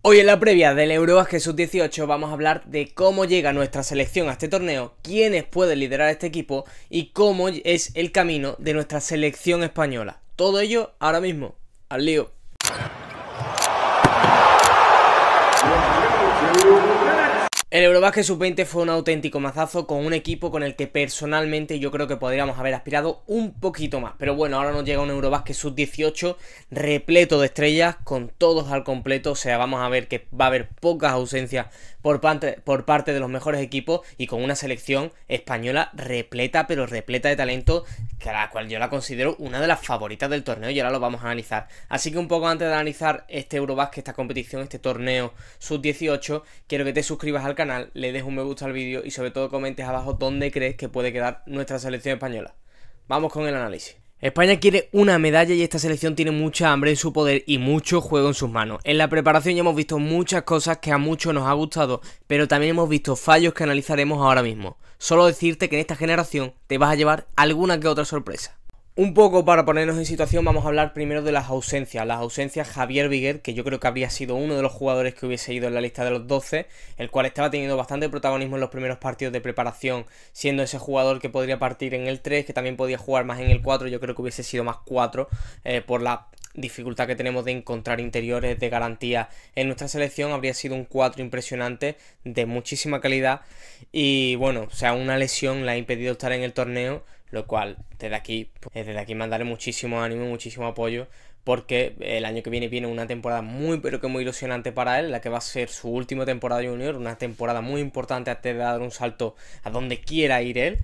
Hoy en la previa del Eurobasket Sub-18 vamos a hablar de cómo llega nuestra selección a este torneo, quiénes pueden liderar este equipo y cómo es el camino de nuestra selección española. Todo ello ahora mismo. ¡Al lío! El Eurobasket Sub-20 fue un auténtico mazazo con un equipo con el que personalmente yo creo que podríamos haber aspirado un poquito más. Pero bueno, ahora nos llega un Eurobasket Sub-18 repleto de estrellas, con todos al completo. O sea, vamos a ver que va a haber pocas ausencias por parte de los mejores equipos y con una selección española repleta, pero repleta de talento, que a la cual yo la considero una de las favoritas del torneo y ahora lo vamos a analizar. Así que un poco antes de analizar este Eurobasket, esta competición, este torneo Sub-18, quiero que te suscribas al canal, le des un me gusta al vídeo y sobre todo comentes abajo dónde crees que puede quedar nuestra selección española. Vamos con el análisis. España quiere una medalla y esta selección tiene mucha hambre en su poder y mucho juego en sus manos. En la preparación ya hemos visto muchas cosas que a muchos nos ha gustado, pero también hemos visto fallos que analizaremos ahora mismo. Solo decirte que en esta generación te vas a llevar alguna que otra sorpresa. Un poco para ponernos en situación vamos a hablar primero de las ausencias. Las ausencias Javier Viguer, que yo creo que habría sido uno de los jugadores que hubiese ido en la lista de los 12, el cual estaba teniendo bastante protagonismo en los primeros partidos de preparación, siendo ese jugador que podría partir en el 3, que también podía jugar más en el 4, yo creo que hubiese sido más 4 por la dificultad que tenemos de encontrar interiores de garantía en nuestra selección. Habría sido un 4 impresionante, de muchísima calidad y bueno, o sea, una lesión le ha impedido estar en el torneo, lo cual desde aquí mandaré muchísimo ánimo, muchísimo apoyo, porque el año que viene una temporada muy pero que muy ilusionante para él, la que va a ser su última temporada junior, una temporada muy importante antes de dar un salto a donde quiera ir él.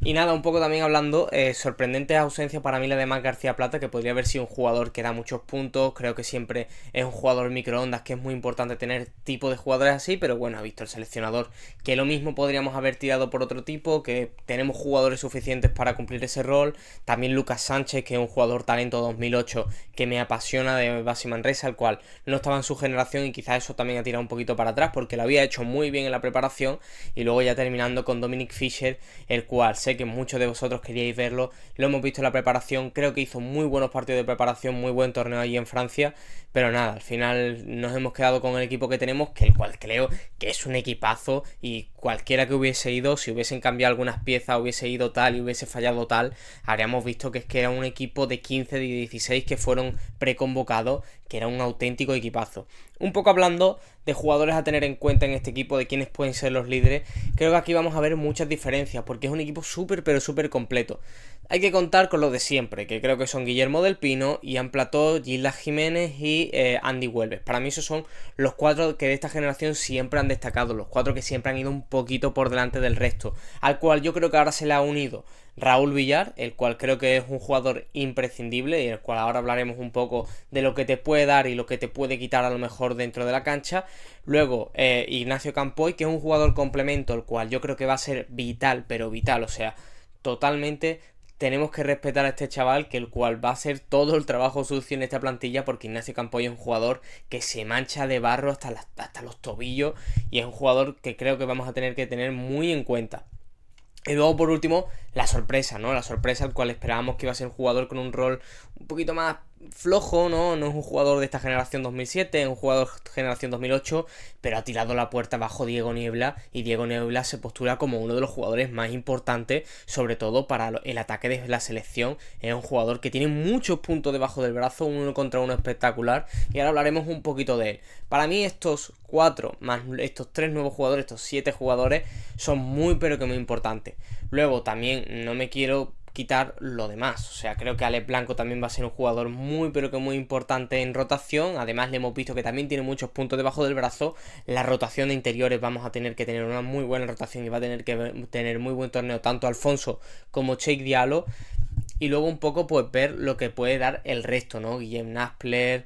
Y nada, un poco también hablando, sorprendente ausencia para mí la de Marc García Plata, que podría haber sido un jugador que da muchos puntos, creo que siempre es un jugador microondas, que es muy importante tener tipo de jugadores así, pero bueno, ha visto el seleccionador que lo mismo podríamos haber tirado por otro tipo, que tenemos jugadores suficientes para cumplir ese rol. También Lucas Sánchez, que es un jugador talento 2008 que me apasiona, de Baxi Manresa, el cual no estaba en su generación y quizás eso también ha tirado un poquito para atrás porque lo había hecho muy bien en la preparación. Y luego ya terminando con Dominic Fischer, el cual sé que muchos de vosotros queríais verlo, lo hemos visto en la preparación, creo que hizo muy buenos partidos de preparación, muy buen torneo allí en Francia, pero nada, al final nos hemos quedado con el equipo que tenemos, que el cual creo que es un equipazo y cualquiera que hubiese ido, si hubiesen cambiado algunas piezas, hubiese ido tal y hubiese fallado tal, habríamos visto que es que era un equipo de 15, de 16 que fueron preconvocados, que era un auténtico equipazo. Un poco hablando de jugadores a tener en cuenta en este equipo, de quiénes pueden ser los líderes, creo que aquí vamos a ver muchas diferencias, porque es un equipo súper pero súper completo. Hay que contar con los de siempre, que creo que son Guillermo del Pino, Ian Plató, Gilas Jiménez y Andy Huelves. Para mí esos son los 4 que de esta generación siempre han destacado, los 4 que siempre han ido un poquito por delante del resto, al cual yo creo que ahora se le ha unido Raúl Villar, el cual creo que es un jugador imprescindible y el cual ahora hablaremos un poco de lo que te puede dar y lo que te puede quitar a lo mejor dentro de la cancha. Luego Ignacio Campoy, que es un jugador complemento, el cual yo creo que va a ser vital, pero vital, o sea, totalmente tenemos que respetar a este chaval, que el cual va a hacer todo el trabajo sucio en esta plantilla, porque Ignacio Campoy es un jugador que se mancha de barro hasta los tobillos y es un jugador que creo que vamos a tener que tener muy en cuenta. Y luego por último, la sorpresa, ¿no? La sorpresa al cual esperábamos que iba a ser un jugador con un rol un poquito más flojo, ¿no? No es un jugador de esta generación 2007, es un jugador de generación 2008, pero ha tirado la puerta bajo Diego Niebla y Diego Niebla se postula como uno de los jugadores más importantes, sobre todo para el ataque de la selección. Es un jugador que tiene muchos puntos debajo del brazo, un 1 contra 1 espectacular, y ahora hablaremos un poquito de él. Para mí estos 4 más estos 3 nuevos jugadores, estos 7 jugadores, son muy pero que muy importantes. Luego también no me quiero quitar lo demás, o sea, creo que Alex Blanco también va a ser un jugador muy pero que muy importante en rotación. Además le hemos visto que también tiene muchos puntos debajo del brazo. La rotación de interiores vamos a tener que tener una muy buena rotación y va a tener que tener muy buen torneo tanto Alfonso como Cheikh Diallo. Y luego un poco pues ver lo que puede dar el resto, ¿no? Guillem Naspler,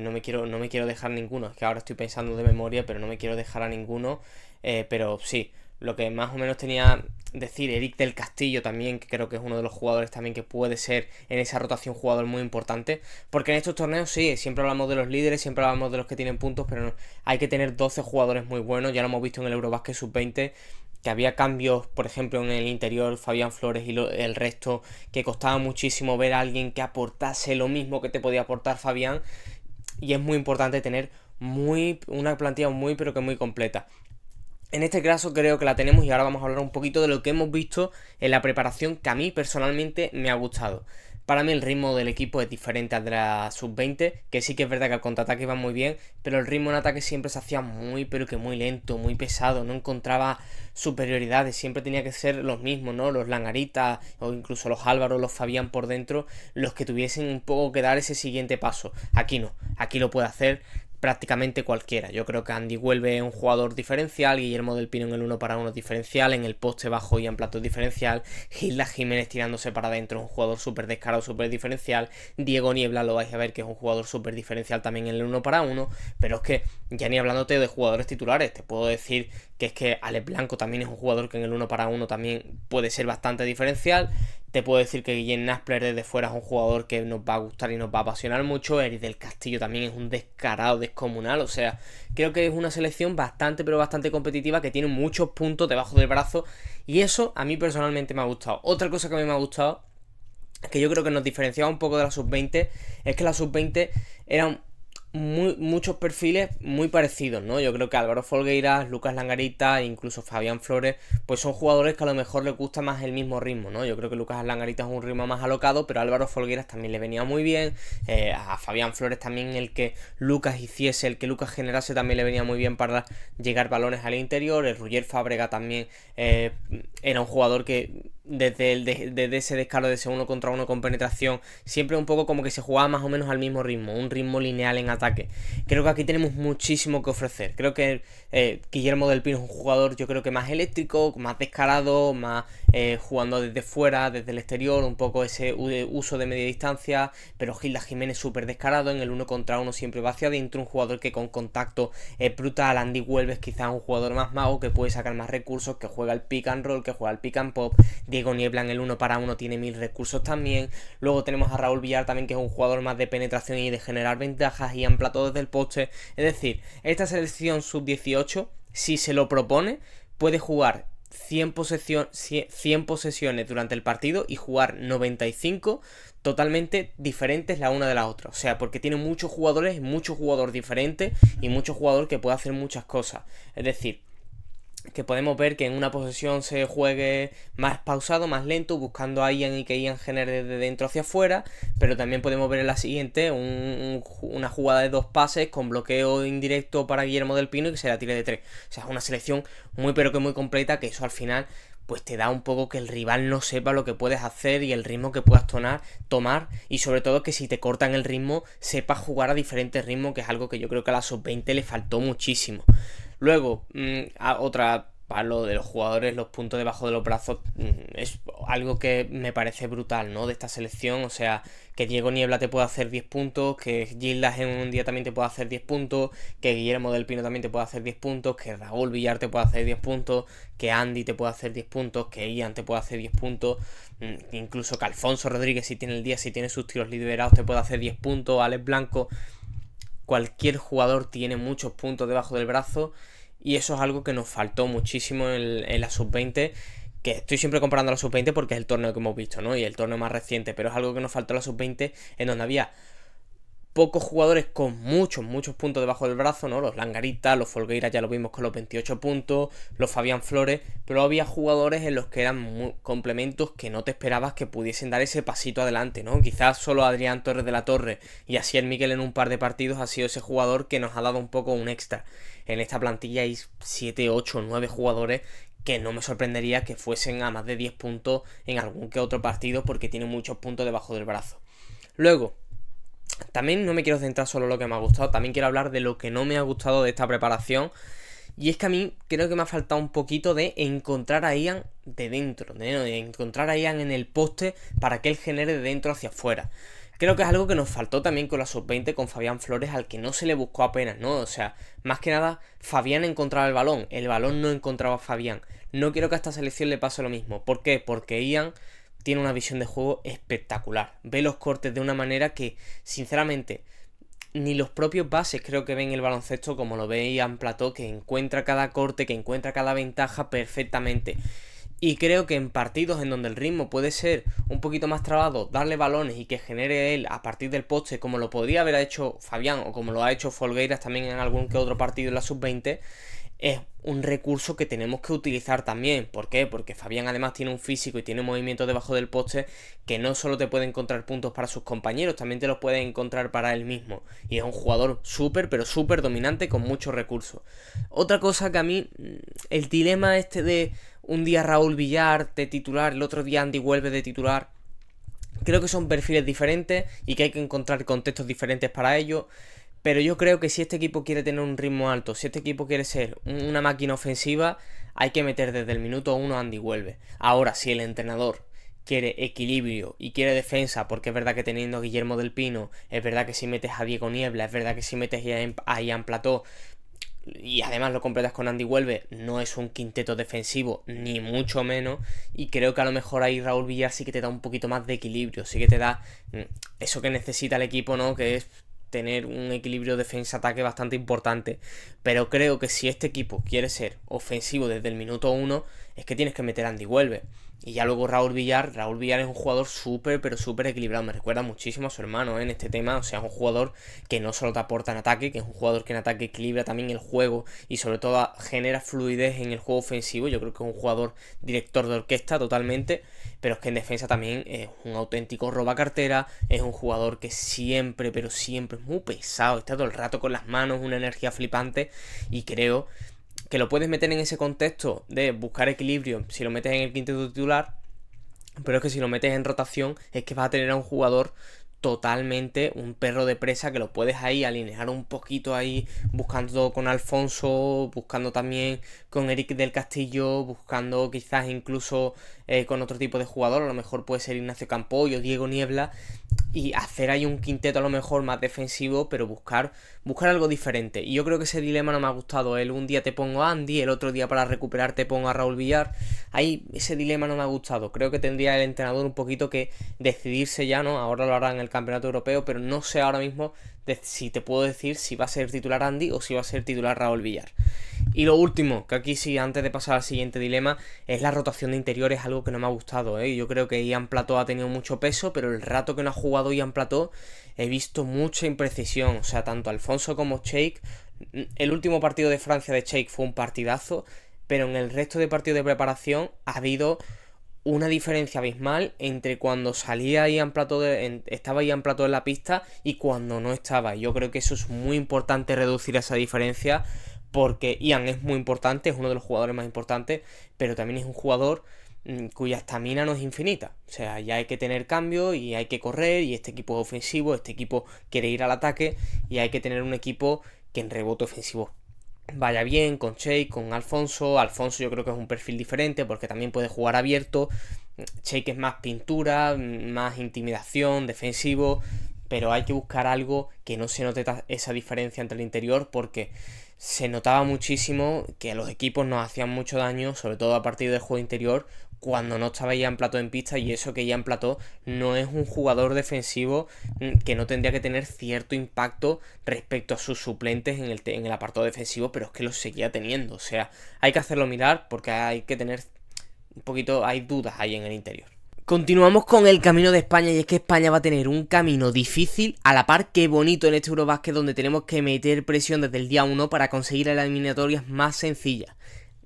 no me quiero dejar ninguno, es que ahora estoy pensando de memoria, pero no me quiero dejar a ninguno, pero sí, lo que más o menos tenía decir, Eric del Castillo también, que creo que es uno de los jugadores también que puede ser en esa rotación jugador muy importante, porque en estos torneos sí, siempre hablamos de los líderes, siempre hablamos de los que tienen puntos, pero no, hay que tener 12 jugadores muy buenos. Ya lo hemos visto en el Eurobasket Sub-20, que había cambios, por ejemplo, en el interior, Fabián Flores y el resto, que costaba muchísimo ver a alguien que aportase lo mismo que te podía aportar Fabián, y es muy importante tener una plantilla muy pero que muy completa. En este caso creo que la tenemos y ahora vamos a hablar un poquito de lo que hemos visto en la preparación que a mí personalmente me ha gustado. Para mí el ritmo del equipo es diferente al de la sub-20, que sí que es verdad que el contraataque iba muy bien, pero el ritmo en ataque siempre se hacía muy pero que muy lento, muy pesado, no encontraba superioridades, siempre tenía que ser los mismos, ¿no? Los Langaritas o incluso los Álvaro, los Fabián por dentro, los que tuviesen un poco que dar ese siguiente paso. Aquí no, aquí lo puede hacer prácticamente cualquiera. Yo creo que Andy Huelve es un jugador diferencial, Guillermo del Pino en el 1 para 1 diferencial, en el poste bajo y en plato diferencial, Gilda Jiménez tirándose para adentro, un jugador súper descarado, súper diferencial, Diego Niebla lo vais a ver que es un jugador súper diferencial también en el 1 para 1, pero es que ya ni hablándote de jugadores titulares, te puedo decir que es que Alex Blanco también es un jugador que en el 1 para 1 también puede ser bastante diferencial. Te puedo decir que Guillem Naspler desde fuera es un jugador que nos va a gustar y nos va a apasionar mucho. Eric del Castillo también es un descarado descomunal. O sea, creo que es una selección bastante, pero bastante competitiva que tiene muchos puntos debajo del brazo. Y eso a mí personalmente me ha gustado. Otra cosa que a mí me ha gustado, que yo creo que nos diferenciaba un poco de la sub-20, es que la sub-20 eran muchos perfiles muy parecidos, ¿no? Yo creo que Álvaro Folgueiras, Lucas Langarita e incluso Fabián Flores, pues son jugadores que a lo mejor les gusta más el mismo ritmo, ¿no? Yo creo que Lucas Langarita es un ritmo más alocado, pero a Álvaro Folgueiras también le venía muy bien, a Fabián Flores también el que Lucas hiciese, el que Lucas generase también le venía muy bien para llegar balones al interior, el Ruller Fábrega también era un jugador que desde ese descaro de ese 1 contra 1 con penetración, siempre un poco como que se jugaba más o menos al mismo ritmo, un ritmo lineal en ataque. Creo que aquí tenemos muchísimo que ofrecer. Creo que Guillermo del Pino es un jugador, yo creo que más eléctrico, más descarado, más jugando desde fuera, desde el exterior, un poco ese uso de media distancia, pero Gilda Jiménez súper descarado, en el 1 contra 1 siempre va hacia adentro, un jugador que con contacto es brutal. Andy Huelves quizás un jugador más mago, que puede sacar más recursos, que juega el pick and roll, que juega el pick and pop. Diego Niebla en el 1 para 1 tiene 1000 recursos también. Luego tenemos a Raúl Villar también, que es un jugador más de penetración y de generar ventajas y amplato desde el poste. Es decir, esta selección sub-18, si se lo propone, puede jugar 100 posesiones durante el partido y jugar 95 totalmente diferentes la una de la otra. O sea, porque tiene muchos jugadores, mucho jugador diferente y mucho jugador que puede hacer muchas cosas. Es decir, que podemos ver que en una posesión se juegue más pausado, más lento, buscando a Ian y que Ian genere desde dentro hacia afuera, pero también podemos ver en la siguiente una jugada de 2 pases con bloqueo indirecto para Guillermo del Pino y que se la tire de 3. O sea, es una selección muy pero que muy completa, que eso al final pues te da un poco que el rival no sepa lo que puedes hacer y el ritmo que puedas tomar, y sobre todo que si te cortan el ritmo sepas jugar a diferentes ritmos, que es algo que yo creo que a la sub-20 le faltó muchísimo. Luego, para lo de los jugadores, los puntos debajo de los brazos, es algo que me parece brutal, ¿no? De esta selección, o sea, que Diego Niebla te puede hacer 10 puntos, que Gildas en un día también te puede hacer 10 puntos, que Guillermo del Pino también te puede hacer 10 puntos, que Raúl Villar te puede hacer 10 puntos, que Andy te puede hacer 10 puntos, que Ian te puede hacer 10 puntos, incluso que Alfonso Rodríguez, si tiene el día, si tiene sus tiros liberados, te puede hacer 10 puntos, Alex Blanco. Cualquier jugador tiene muchos puntos debajo del brazo y eso es algo que nos faltó muchísimo en la sub-20, que estoy siempre comparando a la sub-20 porque es el torneo que hemos visto, ¿no? Y el torneo más reciente, pero es algo que nos faltó en la sub-20, en donde había pocos jugadores con muchos puntos debajo del brazo, ¿no? Los Langaritas, los Folgueiras ya lo vimos con los 28 puntos, los Fabián Flores, pero había jugadores en los que eran complementos que no te esperabas que pudiesen dar ese pasito adelante, ¿no? Quizás solo Adrián Torres de la Torre y así el Miquel en un par de partidos ha sido ese jugador que nos ha dado un poco un extra. En esta plantilla hay 7, 8, 9 jugadores que no me sorprendería que fuesen a más de 10 puntos en algún que otro partido porque tienen muchos puntos debajo del brazo. Luego, también no me quiero centrar solo en lo que me ha gustado, también quiero hablar de lo que no me ha gustado de esta preparación. Y es que a mí creo que me ha faltado un poquito de encontrar a Ian de dentro, de encontrar a Ian en el poste para que él genere de dentro hacia afuera. Creo que es algo que nos faltó también con la sub-20, con Fabián Flores, al que no se le buscó apenas, ¿no? O sea, más que nada, Fabián encontraba el balón no encontraba a Fabián. No quiero que a esta selección le pase lo mismo. ¿Por qué? Porque Ian tiene una visión de juego espectacular. Ve los cortes de una manera que, sinceramente, ni los propios bases creo que ven el baloncesto como lo ve Ian Plató, que encuentra cada corte, que encuentra cada ventaja perfectamente. Y creo que en partidos en donde el ritmo puede ser un poquito más trabado, darle balones y que genere él a partir del poste, como lo podría haber hecho Fabián o como lo ha hecho Folgueiras también en algún que otro partido en la sub-20, es un recurso que tenemos que utilizar también. ¿Por qué? Porque Fabián además tiene un físico y tiene movimiento debajo del poste que no solo te puede encontrar puntos para sus compañeros, también te los puede encontrar para él mismo. Y es un jugador súper, pero súper dominante con muchos recursos. Otra cosa que a mí, el dilema este de un día Raúl Villar de titular, el otro día Andy Huelve de titular, creo que son perfiles diferentes y que hay que encontrar contextos diferentes para ello. Pero yo creo que si este equipo quiere tener un ritmo alto, si este equipo quiere ser una máquina ofensiva, hay que meter desde el minuto 1 a Andy Huelve. Ahora, si el entrenador quiere equilibrio y quiere defensa, porque es verdad que teniendo a Guillermo del Pino, es verdad que si metes a Diego Niebla, es verdad que si metes a Ian Plató y además lo completas con Andy Huelve, no es un quinteto defensivo, ni mucho menos, y creo que a lo mejor ahí Raúl Villar sí que te da un poquito más de equilibrio, sí que te da eso que necesita el equipo, ¿no? Que es tener un equilibrio defensa-ataque bastante importante. Pero creo que si este equipo quiere ser ofensivo desde el minuto 1, es que tienes que meter a Andy Huelve. Y ya luego Raúl Villar es un jugador súper, pero súper equilibrado. Me recuerda muchísimo a su hermano en este tema. O sea, es un jugador que no solo te aporta en ataque, que es un jugador que en ataque equilibra también el juego y sobre todo genera fluidez en el juego ofensivo. Yo creo que es un jugador director de orquesta totalmente, pero es que en defensa también es un auténtico robacartera. Es un jugador que siempre, pero siempre es muy pesado. Está todo el rato con las manos, una energía flipante, y creo que lo puedes meter en ese contexto de buscar equilibrio si lo metes en el quinteto titular, pero es que si lo metes en rotación es que vas a tener a un jugador totalmente un perro de presa que lo puedes ahí alinear un poquito ahí, buscando con Alfonso, buscando también con Eric del Castillo, buscando quizás incluso con otro tipo de jugador, a lo mejor puede ser Ignacio Campoy o Diego Niebla, y hacer ahí un quinteto a lo mejor más defensivo, pero buscar algo diferente. Y yo creo que ese dilema no me ha gustado. Un día te pongo a Andy, el otro día para recuperar te pongo a Raúl Villar. Ahí ese dilema no me ha gustado. Creo que tendría el entrenador un poquito que decidirse ya, ¿no? Ahora lo hará en el Campeonato Europeo, pero no sé ahora mismo si te puedo decir si va a ser titular Andy o si va a ser titular Raúl Villar. Y lo último, que aquí sí, antes de pasar al siguiente dilema, es la rotación de interiores, algo que no me ha gustado, ¿eh? Yo creo que Ian Plató ha tenido mucho peso, pero el rato que no ha jugado Ian Plató he visto mucha imprecisión. O sea, tanto Alfonso como Cheik. El último partido de Francia de Cheik fue un partidazo, pero en el resto de partidos de preparación ha habido una diferencia abismal entre cuando salía Ian Plató estaba Ian Plató en la pista y cuando no estaba. Yo creo que eso es muy importante, reducir esa diferencia, porque Ian es muy importante, es uno de los jugadores más importantes, pero también es un jugador cuya estamina no es infinita. O sea, ya hay que tener cambio y hay que correr, y este equipo es ofensivo, este equipo quiere ir al ataque, y hay que tener un equipo que en rebote ofensivo vaya bien, con Cheik, con Alfonso. Alfonso yo creo que es un perfil diferente porque también puede jugar abierto. Cheik es más pintura, más intimidación, defensivo, pero hay que buscar algo que no se note esa diferencia entre el interior, porque se notaba muchísimo que a los equipos nos hacían mucho daño, sobre todo a partir del juego interior, cuando no estaba Ian Plató en pista. Y eso que Ian Plató no es un jugador defensivo que no tendría que tener cierto impacto respecto a sus suplentes en el apartado defensivo, pero es que los seguía teniendo. O sea, hay que hacerlo mirar porque hay que tener un poquito, hay dudas ahí en el interior. Continuamos con el camino de España, y es que España va a tener un camino difícil, a la par que bonito en este Eurobasket, donde tenemos que meter presión desde el día 1 para conseguir las eliminatorias más sencillas.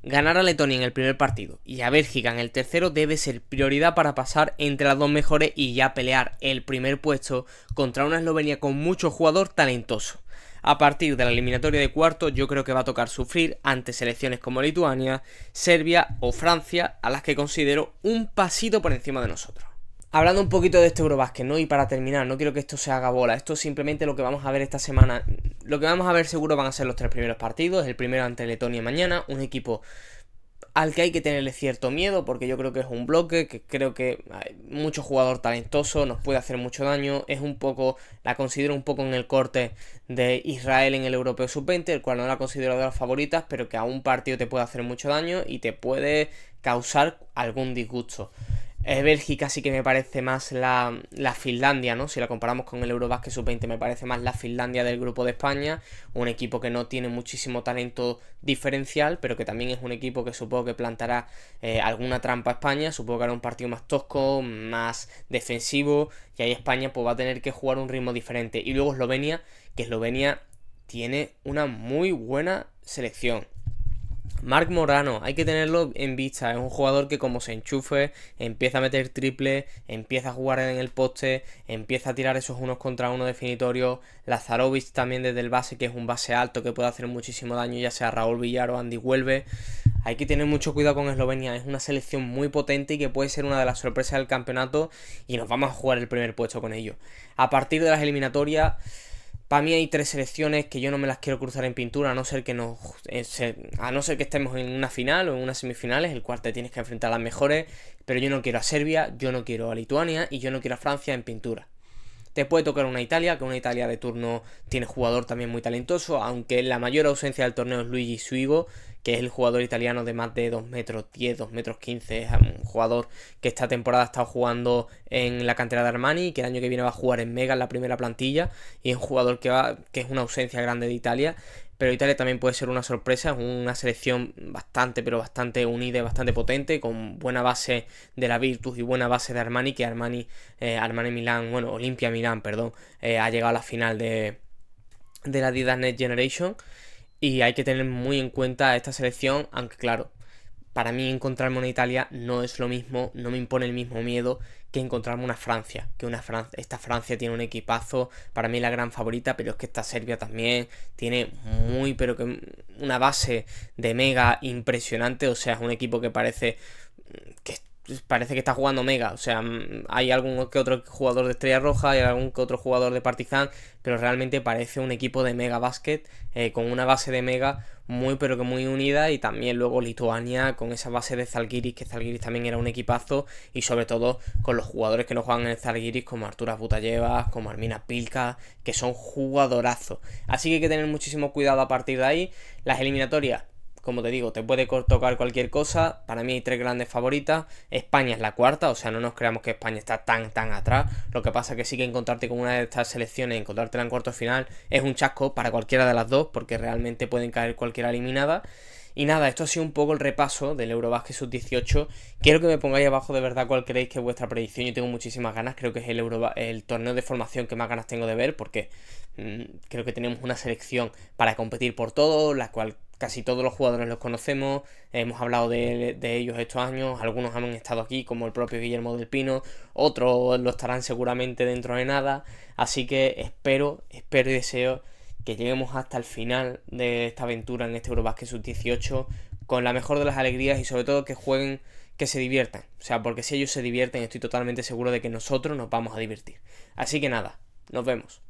Ganar a Letonia en el primer partido y a Bélgica en el tercero debe ser prioridad para pasar entre las dos mejores y ya pelear el primer puesto contra una Eslovenia con mucho jugador talentoso. A partir de la eliminatoria de cuartos yo creo que va a tocar sufrir ante selecciones como Lituania, Serbia o Francia, a las que considero un pasito por encima de nosotros. Hablando un poquito de este Eurobasket, ¿no? Y para terminar, no quiero que esto se haga bola. Esto es simplemente lo que vamos a ver esta semana. Lo que vamos a ver seguro van a ser los 3 primeros partidos. El primero ante Letonia mañana. Un equipo al que hay que tenerle cierto miedo, porque yo creo que es un bloque, que creo que hay mucho jugador talentoso, nos puede hacer mucho daño. Es un poco, la considero un poco en el corte de Israel en el Europeo Sub-20, el cual no la considero de las favoritas, pero que a un partido te puede hacer mucho daño y te puede causar algún disgusto. Bélgica sí que me parece más la Finlandia, ¿no? Si la comparamos con el Eurobasket Sub-20, me parece más la Finlandia del grupo de España, un equipo que no tiene muchísimo talento diferencial, pero que también es un equipo que supongo que plantará alguna trampa a España, supongo que hará un partido más tosco, más defensivo, y ahí España pues va a tener que jugar un ritmo diferente. Y luego Eslovenia, que Eslovenia tiene una muy buena selección. Marc Morano, hay que tenerlo en vista, es un jugador que como se enchufe, empieza a meter triple, empieza a jugar en el poste, empieza a tirar esos unos contra uno definitorios. Lazarovic también desde el base, que es un base alto que puede hacer muchísimo daño, ya sea Raúl Villar o Andy Huelve. Hay que tener mucho cuidado con Eslovenia, es una selección muy potente y que puede ser una de las sorpresas del campeonato y nos vamos a jugar el primer puesto con ellos. A partir de las eliminatorias, para mí hay tres selecciones que yo no me las quiero cruzar en pintura, a no ser que estemos en una final o en unas semifinales, el cual te tienes que enfrentar a las mejores, pero yo no quiero a Serbia, yo no quiero a Lituania y yo no quiero a Francia en pintura. Te puede tocar una Italia, que una Italia de turno tiene jugador también muy talentoso, aunque la mayor ausencia del torneo es Luigi Sfigo, que es el jugador italiano de más de 2 metros 10, 2 metros 15, es un jugador que esta temporada ha estado jugando en la cantera de Armani y que el año que viene va a jugar en Mega en la primera plantilla, y es un jugador que es una ausencia grande de Italia. Pero Italia también puede ser una sorpresa, es una selección bastante, pero bastante unida y bastante potente, con buena base de la Virtus y buena base de Armani, que Armani Milán, bueno, Olimpia Milán, perdón, ha llegado a la final de la Adidas Next Generation, y hay que tener muy en cuenta esta selección, aunque claro, para mí encontrarme una Italia no es lo mismo, no me impone el mismo miedo que encontrarme una Francia, esta Francia tiene un equipazo, para mí la gran favorita, pero es que esta Serbia también tiene pero que una base de Mega impresionante, o sea, es un equipo que parece que está jugando Mega, o sea, hay algún que otro jugador de Estrella Roja, hay algún que otro jugador de Partizan, pero realmente parece un equipo de Mega Basket, con una base de Mega pero que muy unida, y también luego Lituania con esa base de Zalgiris, que Zalgiris también era un equipazo, y sobre todo con los jugadores que no juegan en el Zalgiris, como Arturas Butayevas, como Armina Pilka, que son jugadorazos. Así que hay que tener muchísimo cuidado a partir de ahí. Las eliminatorias, como te digo, te puede tocar cualquier cosa. Para mí hay tres grandes favoritas. España es la cuarta, o sea, no nos creamos que España está tan atrás. Lo que pasa es que sí que encontrarte con una de estas selecciones, encontrártela en cuartos final, es un chasco para cualquiera de las dos, porque realmente pueden caer cualquiera eliminada. Y nada, esto ha sido un poco el repaso del Eurobasket Sub-18. Quiero que me pongáis abajo de verdad cuál creéis que es vuestra predicción. Yo tengo muchísimas ganas, creo que es el torneo de formación que más ganas tengo de ver, porque creo que tenemos una selección para competir por todo, la cual casi todos los jugadores los conocemos, hemos hablado de ellos estos años, algunos han estado aquí, como el propio Guillermo del Pino, otros lo estarán seguramente dentro de nada, así que espero y deseo que lleguemos hasta el final de esta aventura en este Eurobasket Sub-18 con la mejor de las alegrías, y sobre todo que jueguen, que se diviertan, o sea, porque si ellos se divierten estoy totalmente seguro de que nosotros nos vamos a divertir. Así que nada, nos vemos.